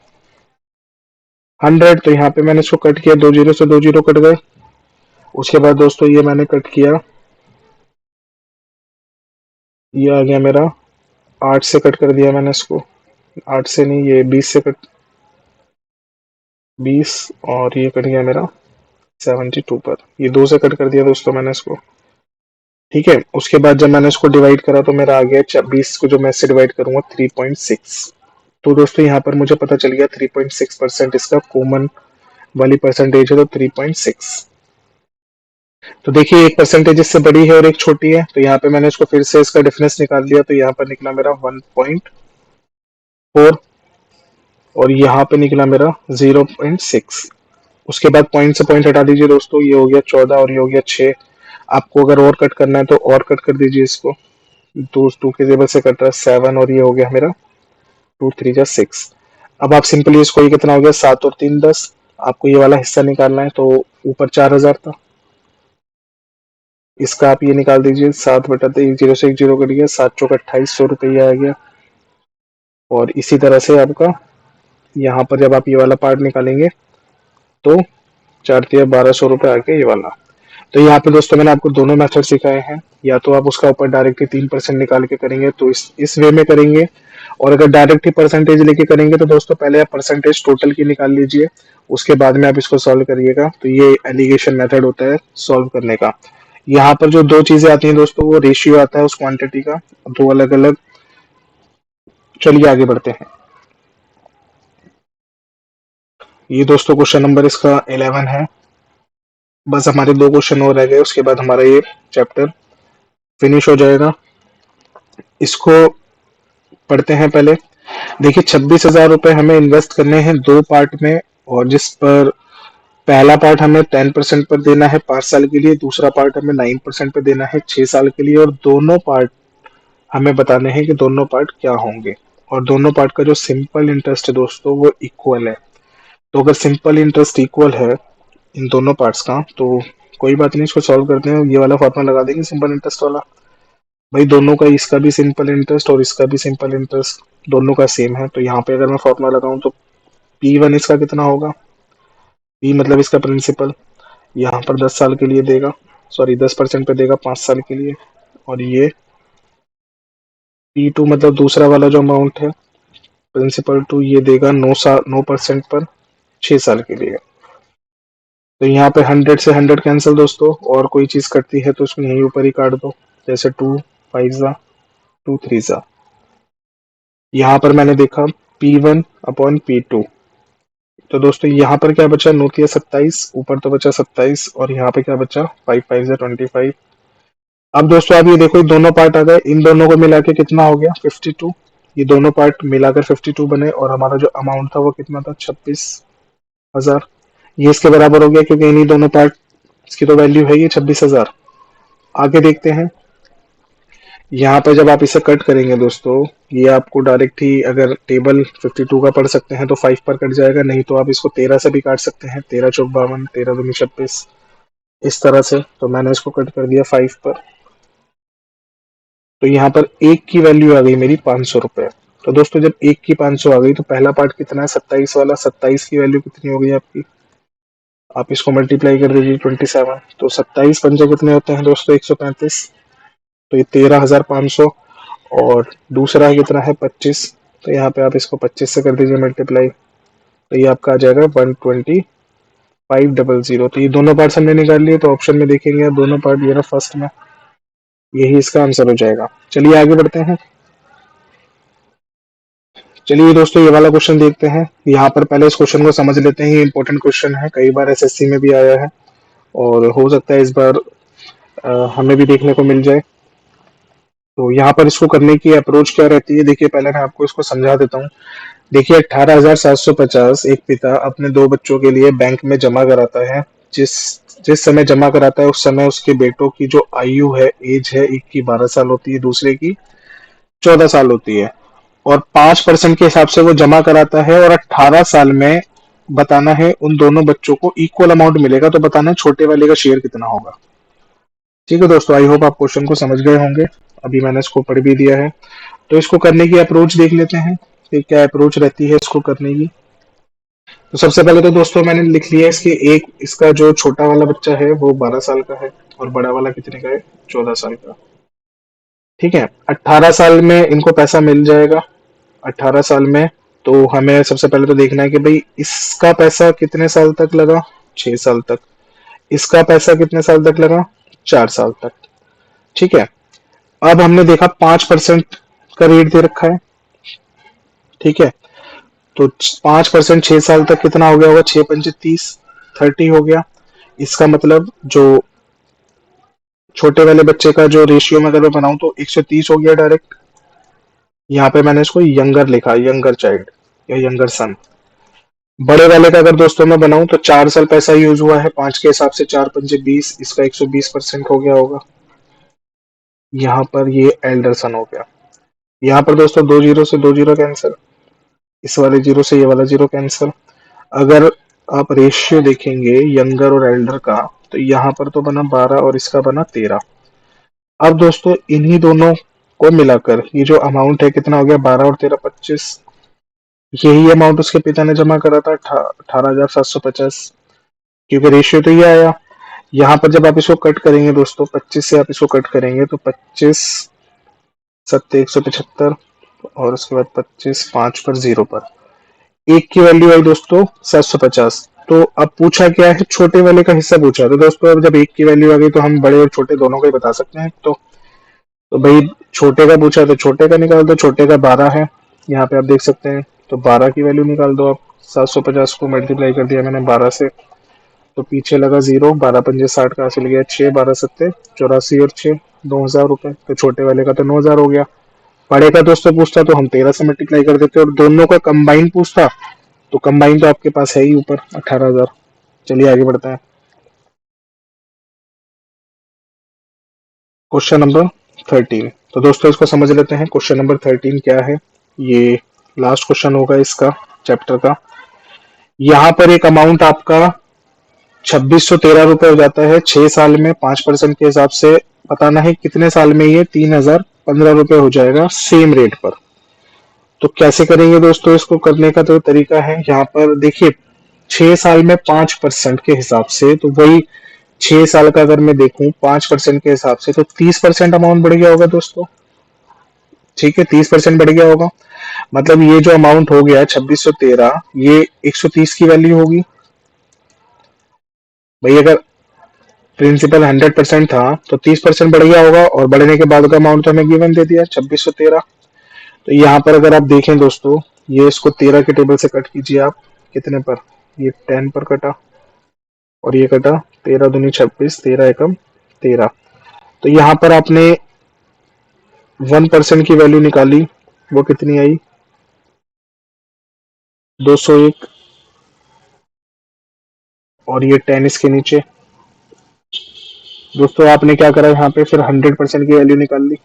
100। तो यहाँ पे मैंने इसको कट किया, दो जीरो से दो जीरो कट गए। उसके बाद दोस्तों ये मैंने कट किया, ये आ गया मेरा 8 से कट कर दिया मैंने इसको, 8 से नहीं, ये 20 से कट, 20, और ये कट गया मेरा 72 पर। ये 2 से कट कर दिया दोस्तों मैंने इसको। ठीक है, उसके बाद जब मैंने इसको डिवाइड करा तो मेरा आ गया 20 को जो मैं इससे डिवाइड करूंगा 3.6। तो दोस्तों यहाँ पर मुझे पता चल गया 3.6% इसका कॉमन वाली परसेंटेज है, तो 3.6। तो देखिए एक परसेंटेज इससे बड़ी है और एक छोटी है, तो यहाँ पे मैंने इसको फिर से इसका डिफरेंस निकाल दिया, तो यहाँ पर निकला मेरा 1.4, और यहाँ पे निकला मेरा 0.6। उसके बाद पॉइंट से पॉइंट हटा दीजिए दोस्तों, ये हो गया 14 और ये हो गया 6। आपको अगर और कट करना है तो और कट कर दीजिए इसको, टू के टेबल से कट रहा है 7, और ये हो गया मेरा 2 3 जा 6। अब आप सिंपली इसको, ये कितना हो गया 7 और 3 10। आपको ये वाला हिस्सा निकालना है, तो ऊपर 4000 था, इसका आप ये निकाल दीजिए, 7/1 जीरो से एक जीरो कट गया, 7 चौक 2800 रुपये आ गया। और इसी तरह से आपका यहाँ पर जब आप ये वाला पार्ट निकालेंगे तो 4 तिया 1200 रुपये आ गया ये वाला। तो यहाँ पे दोस्तों मैंने आपको दोनों मेथड सिखाए हैं। या तो आप उसका ऊपर डायरेक्टली 3% निकाल के करेंगे, तो इस वे में करेंगे। और अगर डायरेक्ट ही परसेंटेज लेके करेंगे, तो दोस्तों पहले आप परसेंटेज टोटल की निकाल लीजिए, उसके बाद में आप इसको सॉल्व करिएगा। तो ये एलिगेशन मेथड होता है सॉल्व करने का। यहाँ पर जो दो चीजें आती हैं दोस्तों, वो रेशियो आता है उस क्वांटिटी का, दो अलग अलग। चलिए आगे बढ़ते हैं। ये दोस्तों क्वेश्चन नंबर इसका 11 है। बस हमारे दो क्वेश्चन और रह गए, उसके बाद हमारा ये चैप्टर फिनिश हो जाएगा। इसको पढ़ते हैं पहले। देखिए 26,000 रुपए हमें इन्वेस्ट करने हैं दो पार्ट में, और जिस पर पहला पार्ट हमें 10% पर देना है 5 साल के लिए, दूसरा पार्ट हमें 9% पर देना है 6 साल के लिए, और दोनों पार्ट हमें बताने हैं कि दोनों पार्ट क्या होंगे। और दोनों पार्ट का जो सिंपल इंटरेस्ट है दोस्तों वो इक्वल है। तो अगर सिंपल इंटरेस्ट इक्वल है इन दोनों पार्ट्स का, तो कोई बात नहीं, इसको सॉल्व करते हैं। ये वाला फॉर्मूला लगा देंगे सिंपल इंटरेस्ट वाला। भाई दोनों का, इसका भी सिंपल इंटरेस्ट और इसका भी सिंपल इंटरेस्ट दोनों का सेम है, तो यहाँ पे अगर मैं फॉर्मूला लगाऊं तो P1 इसका कितना होगा, P मतलब इसका प्रिंसिपल, यहाँ पर 10 साल के लिए देगा, सॉरी 10% पे देगा 5 साल के लिए। और ये P2 मतलब दूसरा वाला जो अमाउंट है प्रिंसिपल टू, ये देगा 9% पर 6 साल के लिए। तो यहाँ पे 100 से 100 कैंसिल दोस्तों, और कोई चीज करती है तो उसको यहीं ऊपर ही काट दो, जैसे 2 5 2 3 यहाँ पर मैंने देखा P1/P2। तो दोस्तों यहाँ पर क्या बचा, 9 3 27, ऊपर तो बचा 27, और यहाँ पे क्या बचा 5 5 25। अब दोस्तों आप ये देखो, ये दोनों पार्ट आ गए, इन दोनों को मिला के कितना हो गया 52। ये दोनों पार्ट मिलाकर 52 बने, और हमारा जो अमाउंट था वो कितना था 26,000। ये इसके बराबर हो गया, क्योंकि इन्हीं दोनों पार्ट की तो वैल्यू है ये 26,000। आगे देखते हैं, यहाँ पर जब आप इसे कट करेंगे दोस्तों, ये आपको डायरेक्ट ही, अगर टेबल 52 का पढ़ सकते हैं तो 5 पर कट जाएगा, नहीं तो आप इसको 13 से भी काट सकते हैं, 13 चौक 52, 13 दूनी 26, इस तरह से। तो मैंने इसको कट कर दिया 5 पर। तो यहाँ पर एक की वैल्यू आ गई मेरी 500 रुपये। तो दोस्तों जब एक की 500 आ गई, तो पहला पार्ट कितना है 27 वाला, 27 की वैल्यू कितनी हो गई आपकी, आप इसको मल्टीप्लाई कर दीजिए 27। तो 27 पंजे कितने होते हैं दोस्तों 135। तो ये 13,500। और दूसरा है कितना है 25। तो यहाँ पे आप इसको 25 से कर दीजिए मल्टीप्लाई, तो ये आपका आ जाएगा 125,500। तो ये दोनों पार्ट्स हमने निकाल लिए, तो ऑप्शन में देखेंगे आप दोनों पार्ट, ये रहा फर्स्ट में, यही इसका आंसर हो जाएगा। चलिए आगे बढ़ते हैं। चलिए दोस्तों ये वाला क्वेश्चन देखते हैं। यहाँ पर पहले इस क्वेश्चन को समझ लेते हैं, ये इंपॉर्टेंट क्वेश्चन है, कई बार एसएससी में भी आया है, और हो सकता है इस बार हमें भी देखने को मिल जाए। तो यहाँ पर इसको करने की अप्रोच क्या रहती है, देखिए पहले मैं आपको इसको समझा देता हूँ। देखिए 18,750 एक पिता अपने दो बच्चों के लिए बैंक में जमा कराता है। जिस जिस समय जमा कराता है उस समय उसके बेटों की जो आयु है, एज है, एक की 12 साल होती है, दूसरे की 14 साल होती है, और 5% के हिसाब से वो जमा कराता है, और 18 साल में बताना है उन दोनों बच्चों को इक्वल अमाउंट मिलेगा, तो बताना है छोटे वाले का शेयर कितना होगा। ठीक है दोस्तों, आई होप आप क्वेश्चन को समझ गए होंगे, अभी मैंने इसको पढ़ भी दिया है। तो इसको करने की अप्रोच देख लेते हैं कि क्या अप्रोच रहती है इसको करने की। तो सबसे पहले तो दोस्तों मैंने लिख लिया इसकी, एक इसका जो छोटा वाला बच्चा है वो 12 साल का है, और बड़ा वाला कितने का है 14 साल का। ठीक है, 18 साल में इनको पैसा मिल जाएगा। 18 साल में, तो हमें सबसे पहले तो देखना है कि भाई इसका पैसा कितने साल तक लगा, 6 साल तक। इसका पैसा कितने साल तक लगा, 4 साल तक। ठीक है, अब हमने देखा 5% का रेट दे रखा है। ठीक है, तो 5% 6 साल तक कितना हो गया होगा, 6 5 30, 30 हो गया। इसका मतलब जो छोटे वाले बच्चे का जो रेशियो में अगर मैं बनाऊं तो 130 हो गया डायरेक्ट। यहाँ पे मैंने इसको यंगर लिखा, यंगर चाइल्ड या यंगर सन। बड़े वाले का अगर दोस्तों मैं बनाऊं तो 4 साल पैसा यूज हुआ है, 5 के हिसाब से 4 5 20, इसका 120% हो गया होगा। यहाँ पर ये एल्डर सन हो गया। यहाँ पर दोस्तों 2 जीरो से 2 जीरो कैंसिल, इस वाले जीरो से ये वाला जीरो कैंसिल। अगर आप रेशियो देखेंगे यंगर और एल्डर का, तो यहाँ पर तो बना 12 और इसका बना 13। अब दोस्तों इन्हीं दोनों को मिलाकर ये जो अमाउंट है कितना हो गया, 12 और 13 25। यही अमाउंट उसके पिता ने जमा करा था, 18,750, क्योंकि रेशियो तो ये आया। यहाँ पर जब आप इसको कट करेंगे दोस्तों, 25 से आप इसको कट करेंगे तो 25 सत्ते 175, और उसके बाद 25 5 पर 0 पर एक की वैल्यू आई दोस्तों 750। तो अब पूछा क्या है, छोटे वाले का हिस्सा पूछा। तो दोस्तों अब जब एक की वैल्यू आ गई तो हम बड़े और छोटे दोनों का ही बता सकते हैं। तो भाई छोटे का पूछा तो छोटे का निकाल दो, छोटे का 12 है, यहाँ पे आप देख सकते हैं, तो 12 की वैल्यू निकाल दो आप। 750 को मल्टीप्लाई कर दिया मैंने 12 से, तो पीछे लगा 0, 12 पंजे 60 का हासिल गया 6, 12 सत्ते 84, और 6 9,000 रुपए। तो छोटे वाले का तो 9,000 हो गया। बड़े का दोस्तों पूछता तो हम 13 से मल्टीप्लाई कर देते, और दोनों का कंबाइन पूछता तो कंबाइन तो आपके पास है ही ऊपर 18,000। चलिए आगे बढ़ते हैं। Question number 13। तो दोस्तों इसको समझ लेते हैं, क्वेश्चन नंबर 13 क्या है। ये लास्ट क्वेश्चन होगा इसका चैप्टर का। यहाँ पर एक अमाउंट आपका 2613 रुपए हो जाता है 6 साल में 5% के हिसाब से। बताना है कितने साल में ये 3015 रुपए हो जाएगा सेम रेट पर। तो कैसे करेंगे दोस्तों, इसको करने का तो तरीका है, यहाँ पर देखिए 6 साल में 5% के हिसाब से, तो वही 6 साल का अगर मैं देखूं 5% के हिसाब से तो 30% अमाउंट बढ़ गया होगा दोस्तों। ठीक है, 30% बढ़ गया होगा। मतलब ये जो अमाउंट हो गया 2613, ये 130 की वैल्यू होगी भाई। अगर प्रिंसिपल 100% था तो 30% बढ़ गया होगा, और बढ़ने के बाद का अमाउंट तो हमें गिवन दे दिया 2613। तो यहाँ पर अगर आप देखें दोस्तों, ये इसको 13 के टेबल से कट कीजिए आप, कितने पर, ये 10 पर कटा, और ये कटा 13 दूनी 26, 13 एकम 13। तो यहाँ पर आपने 1% की वैल्यू निकाली, वो कितनी आई 201, और ये 10 इसके नीचे। दोस्तों आपने क्या करा यहाँ पे, फिर 100% की वैल्यू निकाल ली।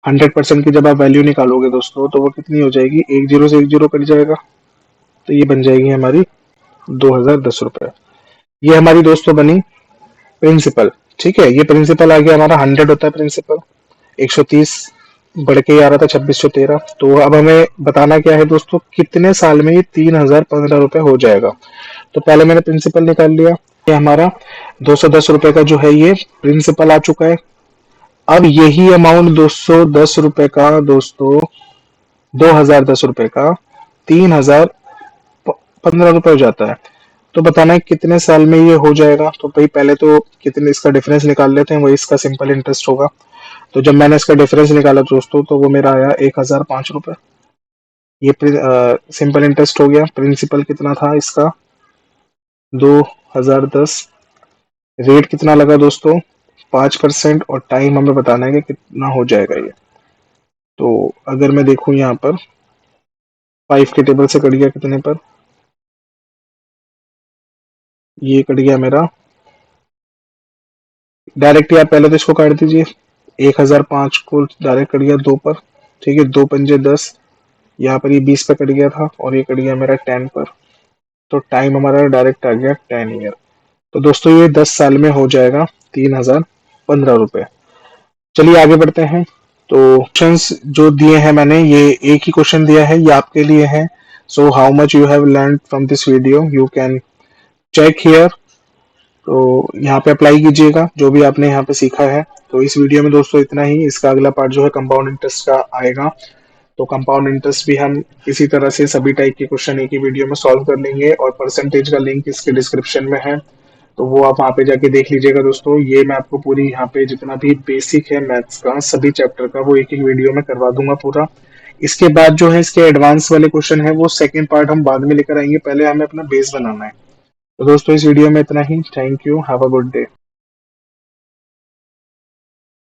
100% की जब आप वैल्यू निकालोगे दोस्तों तो वो कितनी हो जाएगी, एक जीरो से एक जीरो कट जाएगा, तो ये बन जाएगी हमारी 2010 रुपए। ये हमारी दोस्तों बनी प्रिंसिपल। ठीक है, ये प्रिंसिपल आ गया हमारा, 100 होता है प्रिंसिपल, 130 बढ़ के आ रहा था 2613। तो अब हमें बताना क्या है दोस्तों, कितने साल में ये 3015 रुपए हो जाएगा। तो पहले मैंने प्रिंसिपल निकाल लिया, ये हमारा 210 रुपए का जो है ये प्रिंसिपल आ चुका है। अब यही अमाउंट 210 रुपए का दोस्तों, 2010 रुपए का 3015 रुपए हो जाता है। तो बताना है कितने साल में ये हो जाएगा। तो भाई पहले तो कितने इसका डिफरेंस निकाल लेते हैं, वही इसका सिंपल इंटरेस्ट होगा। तो जब मैंने इसका डिफरेंस निकाला दोस्तों तो वो मेरा आया 1005 रुपए। ये सिंपल इंटरेस्ट हो गया। प्रिंसिपल कितना था इसका 2010, रेट कितना लगा दोस्तों 5%, और टाइम हमें बताना है कि कितना हो जाएगा ये। तो अगर मैं देखूं यहाँ पर 5 के टेबल से कट गया कितने पर, ये कट गया मेरा डायरेक्ट ही, आप पहले तो इसको काट दीजिए। 1005 को डायरेक्ट कट गया 2 पर। ठीक है, 2 पंजे 10, यहाँ पर ये 20 पे कट गया था, और ये कट गया मेरा 10 पर। तो टाइम हमारा डायरेक्ट आ गया 10 ईयर। तो दोस्तों ये 10 साल में हो जाएगा 3015 रुपए। चलिए आगे बढ़ते हैं। तो क्वेश्चंस जो दिए हैं मैंने, ये एक ही क्वेश्चन दिया है, ये आपके लिए है। So how much you have learn from this video you can check here. तो यहाँ पे अप्लाई कीजिएगा जो भी आपने यहाँ पे सीखा है। तो इस वीडियो में दोस्तों इतना ही। इसका अगला पार्ट जो है कंपाउंड इंटरेस्ट का आएगा। तो कंपाउंड इंटरेस्ट भी हम इसी तरह से सभी टाइप के क्वेश्चन एक ही वीडियो में सॉल्व कर लेंगे, और परसेंटेज का लिंक इसके डिस्क्रिप्शन में है, तो वो आप वहाँ पे जाके देख लीजिएगा दोस्तों। ये मैं आपको पूरी यहाँ पे जितना भी बेसिक है मैथ्स का सभी चैप्टर का, वो एक एक वीडियो में करवा दूंगा पूरा। इसके बाद जो है इसके एडवांस वाले क्वेश्चन है वो सेकंड पार्ट हम बाद में लेकर आएंगे, पहले हमें अपना बेस बनाना है। तो दोस्तों इस वीडियो में इतना ही। Thank you, have a good day.